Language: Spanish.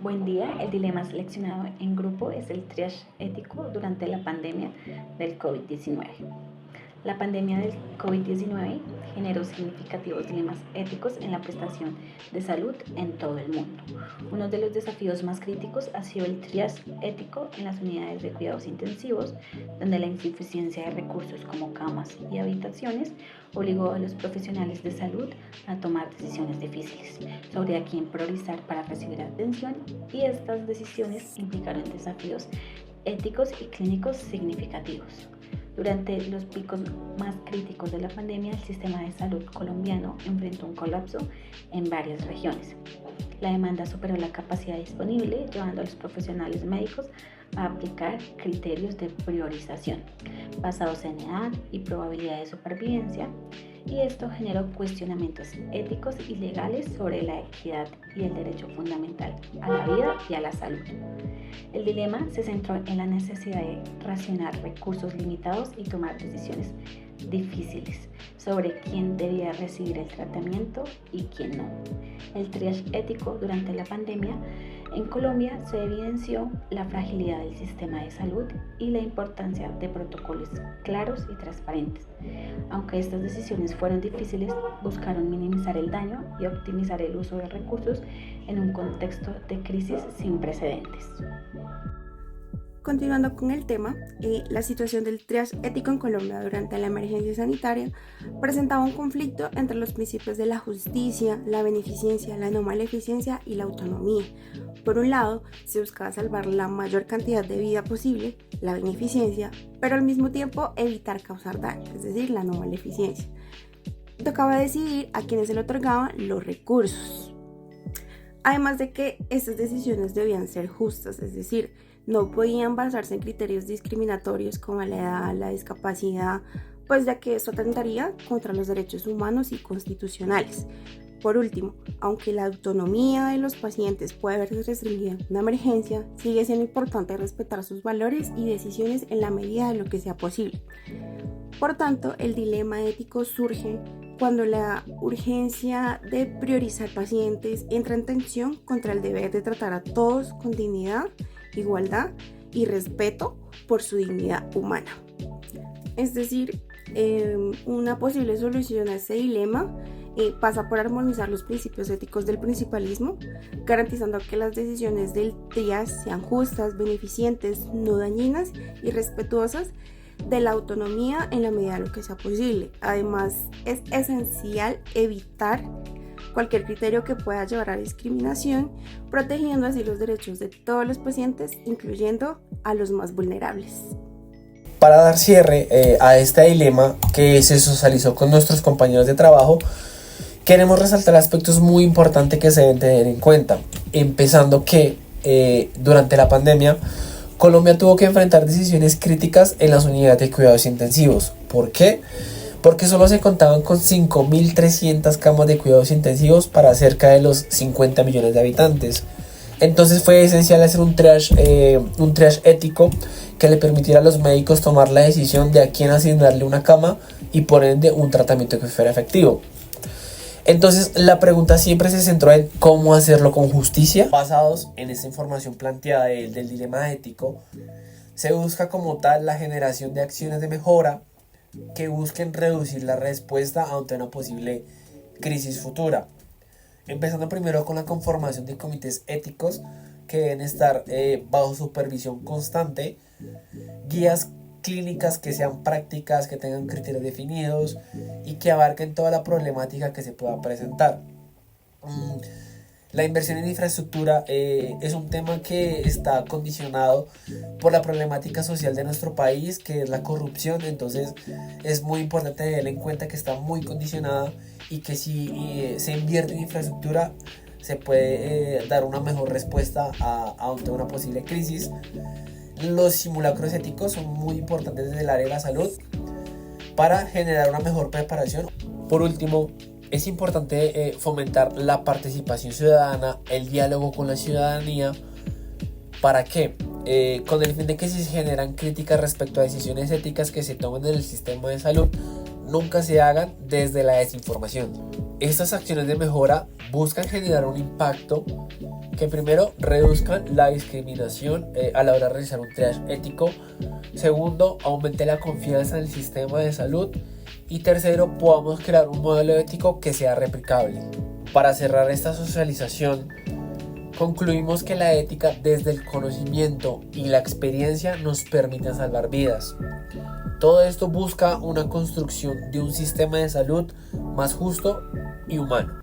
Buen día, el dilema seleccionado en grupo es el triage ético durante la pandemia del COVID-19. La pandemia del COVID-19 generó significativos dilemas éticos en la prestación de salud en todo el mundo. Uno de los desafíos más críticos ha sido el triage ético en las unidades de cuidados intensivos, donde la insuficiencia de recursos como camas y habitaciones obligó a los profesionales de salud a tomar decisiones difíciles sobre a quién priorizar para recibir atención, y estas decisiones implicaron desafíos éticos y clínicos significativos. Durante los picos más críticos de la pandemia, el sistema de salud colombiano enfrentó un colapso en varias regiones. La demanda superó la capacidad disponible, llevando a los profesionales médicos a aplicar criterios de priorización basados en edad y probabilidad de supervivencia, y esto generó cuestionamientos éticos y legales sobre la equidad y el derecho fundamental a la vida y a la salud. El dilema se centró en la necesidad de racionar recursos limitados y tomar decisiones difíciles sobre quién debía recibir el tratamiento y quién no. El triage ético durante la pandemia en Colombia se evidenció la fragilidad del sistema de salud y la importancia de protocolos claros y transparentes. Aunque estas decisiones fueron difíciles, buscaron minimizar el daño y optimizar el uso de recursos en un contexto de crisis sin precedentes. Continuando con el tema, la situación del triage ético en Colombia durante la emergencia sanitaria presentaba un conflicto entre los principios de la justicia, la beneficencia, la no maleficencia y la autonomía. Por un lado, se buscaba salvar la mayor cantidad de vida posible, la beneficencia, pero al mismo tiempo evitar causar daño, es decir, la no maleficencia. Tocaba decidir a quienes se le otorgaban los recursos. Además de que estas decisiones debían ser justas, es decir, no podían basarse en criterios discriminatorios como la edad, la discapacidad, pues ya que esto atentaría contra los derechos humanos y constitucionales. Por último, aunque la autonomía de los pacientes puede verse restringida en una emergencia, sigue siendo importante respetar sus valores y decisiones en la medida de lo que sea posible. Por tanto, el dilema ético surge cuando la urgencia de priorizar pacientes entra en tensión contra el deber de tratar a todos con dignidad, igualdad y respeto por su dignidad humana. Es decir, una posible solución a este dilema pasa por armonizar los principios éticos del principalismo, garantizando que las decisiones del triage sean justas, beneficientes, no dañinas y respetuosas de la autonomía en la medida de lo que sea posible. Además, es esencial evitar cualquier criterio que pueda llevar a discriminación, protegiendo así los derechos de todos los pacientes, incluyendo a los más vulnerables. Para dar cierre a este dilema que se socializó con nuestros compañeros de trabajo, queremos resaltar aspectos muy importantes que se deben tener en cuenta, empezando que durante la pandemia Colombia tuvo que enfrentar decisiones críticas en las unidades de cuidados intensivos. ¿Por qué? Porque solo se contaban con 5.300 camas de cuidados intensivos para cerca de los 50 millones de habitantes. Entonces fue esencial hacer un triage ético que le permitiera a los médicos tomar la decisión de a quién asignarle una cama y por ende un tratamiento que fuera efectivo. Entonces la pregunta siempre se centró en cómo hacerlo con justicia. Basados en esta información planteada del dilema ético, se busca como tal la generación de acciones de mejora que busquen reducir la respuesta ante una posible crisis futura. Empezando primero con la conformación de comités éticos que deben estar bajo supervisión constante, guías clínicas que sean prácticas, que tengan criterios definidos y que abarquen toda la problemática que se pueda presentar. La inversión en infraestructura es un tema que está condicionado por la problemática social de nuestro país, que es la corrupción. Entonces es muy importante tener en cuenta que está muy condicionada y que si se invierte en infraestructura se puede dar una mejor respuesta ante una posible crisis. Los simulacros éticos son muy importantes desde el área de la salud para generar una mejor preparación. Por último, es importante fomentar la participación ciudadana, el diálogo con la ciudadanía. ¿Para qué? Con el fin de que si se generan críticas respecto a decisiones éticas que se tomen en el sistema de salud, nunca se hagan desde la desinformación. Estas acciones de mejora buscan generar un impacto que primero reduzcan la discriminación a la hora de realizar un triage ético. Segundo, aumente la confianza en el sistema de salud. Y tercero, podamos crear un modelo ético que sea replicable. Para cerrar esta socialización, concluimos que la ética desde el conocimiento y la experiencia nos permite salvar vidas. Todo esto busca una construcción de un sistema de salud más justo y humano.